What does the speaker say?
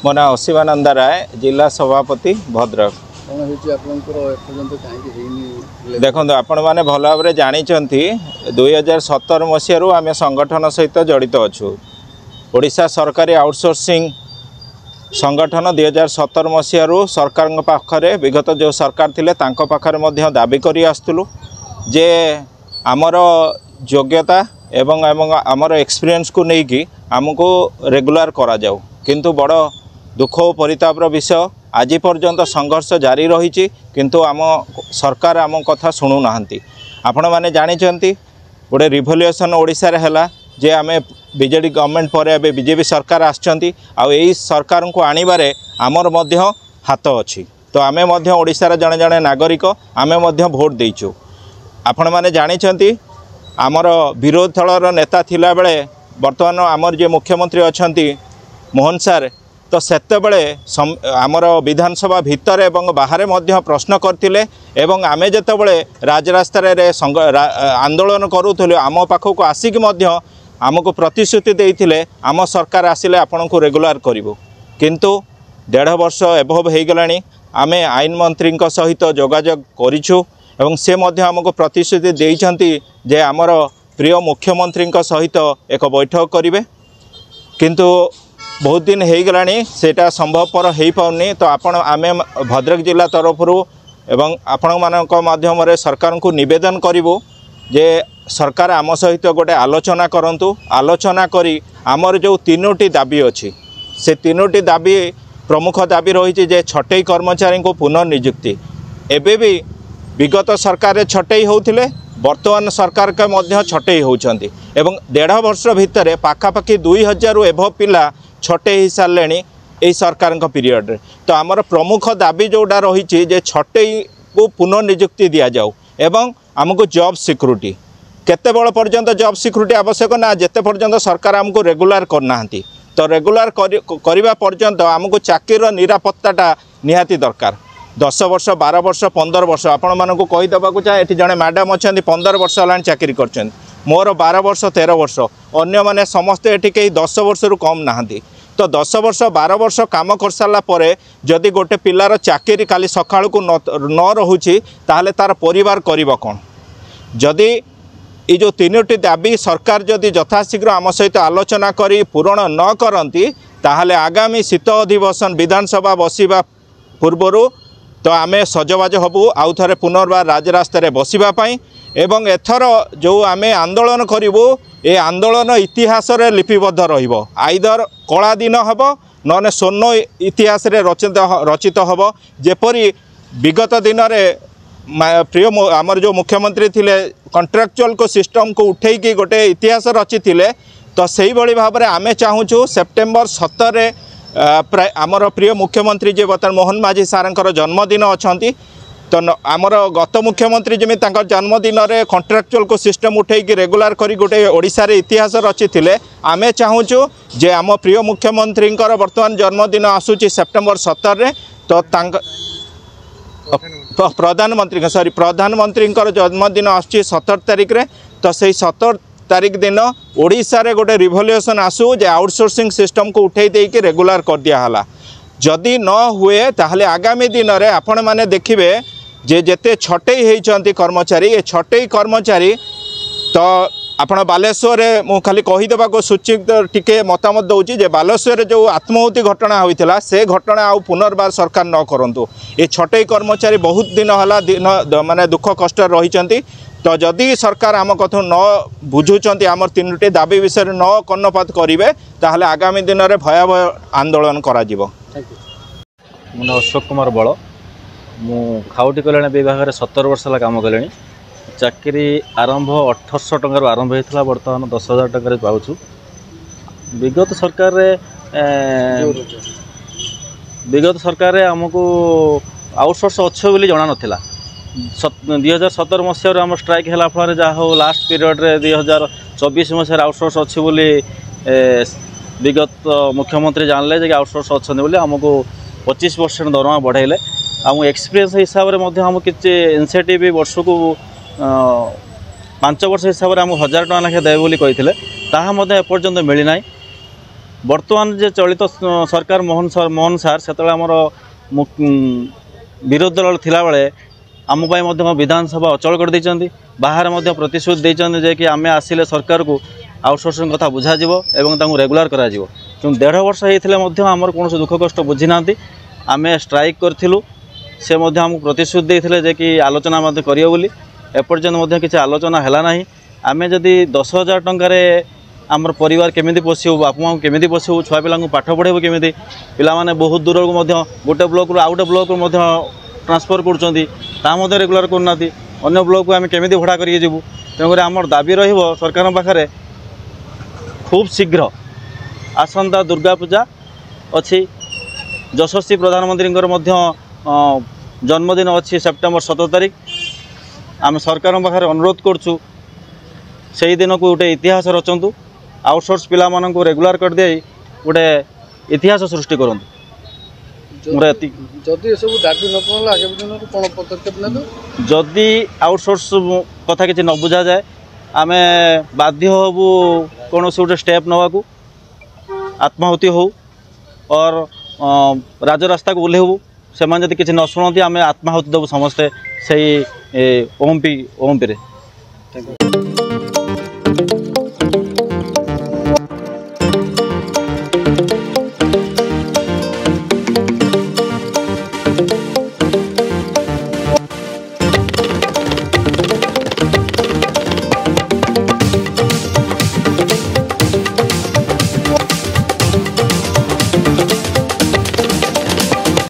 मो ना अशिवानंद राय जिला सभापति भद्रक। देखो आपण मैंने भल भाव जानते 2017 मसीह आम संगठन सहित जड़ित अच्छु। ओडिशा सरकारी आउटसोर्सिंग संगठन 2017 मसीह सरकार पाखरे विगत जो सरकार थिले तांको पाखरे दाबी करी आसुलु जे आमर योग्यता एवं आमर एक्सपीरियंस को लेकिन आमको रेगुलर करा जाऊ, किंतु बड़ दुख और परितापर विषय आज पर्यंत संघर्ष जारी रही किंतु आम सरकार आम कथा शुणु नाहंती। आपण माने जानिचंती गोटे रिवोल्यूशन ओडिशा रे हैला जे आमे बीजेडी गवर्नमेंट पर ए बीजेपी सरकार आछंती आ एई सरकार को आनिबारे आमर मध्य हाथ अछि। तो आमे मध्य ओडिशा रे जणे जणे नागरिक आमे मध्य भोट देइछु। आपण माने जानिचंती आमर विरोध दलर नेता थिला बेले वर्तमान आमर जे मुख्यमंत्री अछंती मोहन सर तो सेते बेले आमर विधानसभा भितर एवं बाहर मध्य प्रश्न करथिले एवं आमे जेते बेले राजरास्ता रे आंदोलन करूथले आम पाखक आसिक मध्य आमको प्रतिश्रुति देइथिले आम सरकार आसिले आपनको रेगुलर करिवो, किंतु 1.5 वर्ष एभव हो गलानी आमे आईन मंत्री सहित जोगाजोग करिछु एवं से मध्य आमको प्रतिश्रुति देइछंती जे आमर प्रिय मुख्यमंत्री सहित एक बैठक करिवे, किंतु बहुत दिन हो गलानी सेटा संभवपर हो पाउनी। तो आपण आमे भद्रक जिला तरफ एवं आपण मानक माध्यम रे सरकार को निवेदन करिवो जे सरकार आम सहित गोटे आलोचना करंतु। आलोचना करी आमर जो 3टी दाबी अच्छी से 3टी दाबी प्रमुख दाबी रही जे छटई कर्मचारी को पुनर्नियुक्ति एबे भी विगत सरकार छटई होउथिले वर्तमान सरकार के मध्य छटई होउछंती एवं 1.5 वर्ष भितर पाखापाखि 2000 एभव पिला छटई हो सारे यही सरकार पीरियड रे। तो आमर प्रमुख दाबी जोड़ा रही जे छटई को पुनर्नियुक्ति दि जाऊ एवं आमको जॉब सिक्योरिटी केते बड़ पर्यंत जॉब सिक्योरिटी आवश्यक ना जेते पर्यंत सरकार आमको रेगुलर करना। तो रेगुलर करने पर्यंत आमको चाकरी निरापत्ताटा निहाती दरकार। 10 वर्ष 12 वर्ष 15 वर्ष आपण मानक कहीदेवाक चाहे ये जड़े मैडम अच्छा 15 वर्ष है चाकरी कर मोर 12 वर्ष 13 वर्ष अन्य मैंने समस्ते ये कहीं 10 वर्ष रु कम नहांती। तो 10 वर्ष 12 वर्ष काम कर सारा पर जदि गोटे पिलार चाकरी काली सका न रोचे ताहले तार परिवार करिबा कोन। जदि ये जो 3टी दाबी सरकार जदि यथाशीघ्र आम सहित आलोचना करी पूरण न करती ताहले आगामी शीत अधिवेशन विधानसभा बसिबा पूर्वरु तो आमे सजबाज हबु आउ थे पुनर्बार राजरास्ता बसवाई एवं एथर जो आमे आंदोलन करूँ ए आंदोलन इतिहास रे लिपिबद्ध रहिबो। आइदर कला दिन हम न स्वर्ण इतिहास रे रचित हम जेपरी विगत दिन में प्रिय आमर जो मुख्यमंत्री थिले कॉन्ट्रैक्चुअल को सिस्टम को उठेकी गोटे इतिहास रचि थिले। तो सही भली भाव में आमे चाहूँ सेप्टेम्बर 17 आमर प्रिय मुख्यमंत्री जे बर्तमान मोहन माझी सारंकर जन्मदिन अच्छी। तो आमर गत मुख्यमंत्री जमी जन्मदिन रे कॉन्ट्रैक्चुअल को सिस्टम उठेकी रेगुलर करी गोटे ओडिशा रे इतिहास रचि थिले। आमे चाहूँ जे आम प्रिय मुख्यमंत्री बर्तमान जन्मदिन आसूची सेप्टेम्बर 17 तो प्रधानमंत्री जन्मदिन आसूची 17 तारिख रे। तो से 17 तारिख दिन ओडिशा रे गोटे रिवोल्यूशन आसू जे आउटसोर्सिंग सिस्टम को उठे देकी रेगुलर कर दिया हला। जदि न हुए ताहले आगामी दिन रे आपण माने देखिबे जे जेते छटई हेइचंती कर्मचारी ए छटई कर्मचारी तो आपण बालेश्वर मु खाली कही देबा को सूचित टिके मतामत दउची जे बालेश्वर जो आत्महत्या घटना होइतिला से घटना आउ पुनर्बार सरकार न करंतु। ए छटई कर्मचारी बहुत दिन हला माने दुख कष्ट रहिचंती। तो जदि सरकार आम कथा न बुझुचंती आमर 3टी दाबी विषय न कर्णपात करेंगे ताहले आगामी दिन में भयावह आंदोलन करा जिवो। मुझे अशोक कुमार बल मु खाउटी कल्याण विभाग में 17 वर्ष है कम कले। चाकरी आरंभ 1800 टकर आरंभ होता बर्तमान 10,000 टकर पाऊँ। विगत सरकार आमको आउटसोर्स अच्छे बोली जना नाला। 2017 मसीह आम स्ट्राइक है फल जहाँ हो लास्ट पीरियड रे 2024 मसीह आउटसोर्स अच्छी बोली विगत मुख्यमंत्री जानले जे आउटसोर्स अच्छा बोली आमको 25% दरमा बढ़ाइले। आम एक्सपीरियंस हिसाब से आम किसी इनसेटिव वर्ष को 5 वर्ष हिसाब से आम 1000 टका लेखे देवे बोली कही एपर्यंत मिलना। बर्तमान जे चलित सरकार मोहन सार से आमर विरोधी दल थिला बेले आम विधानसभा अचल कर देइचंती बाहर प्रतिश्रुति देइचंती जे कि आमे आसिले सरकार को आउटसोर्सिंग कथा बुझा जिवो एवं तांको रेगुलर करा जिवो कि 1.5 वर्ष होते आमर कौन दुख कष्ट बुझी ना आम स्ट्राइक करूँ से आमको प्रतिश्रुति देते जे कि आलोचना करियो बोली एपर्यंत किसी आलोचना है ना आम जदि 10,000 टंकार आमर परिवार केमिति पोषिबू बापू माँ केमिति पोषिबू छुआ पिला पाठ पढ़ेबू केमिति पिला माने बहुत दूर को गोटे ब्लॉक रु आउटे ब्लॉक रु ट्रांसफर कर रेगुलर करना अन्य ब्लॉक को आम केमिति भड़ा करिए जीवू तेणुक आमर दाबी रहिबो सरकार पाखरे खूब शीघ्र आसंता दुर्गा पूजा अच्छी यशस्वी प्रधानमंत्री जन्मदिन अच्छी सेप्टेम्बर 17 तारिख आम सरकार पाखे अनुरोध करुँ से दिन को गोटे इतिहास रचंतु आउटसोर्स पिला मानन को रेगुलर कर दे गोटे इतिहास सृष्टि करूँ जदि आउटसोर्स कथा किसी न बुझा जाए आम बाध्य हबू कौन से गोटे स्टेप नवाकू आत्माहुति हो और राजरास्ता को ओह्लैबू से जब किसी न शुणती आम आत्माहुति देवु समस्ते से ओमपी रे।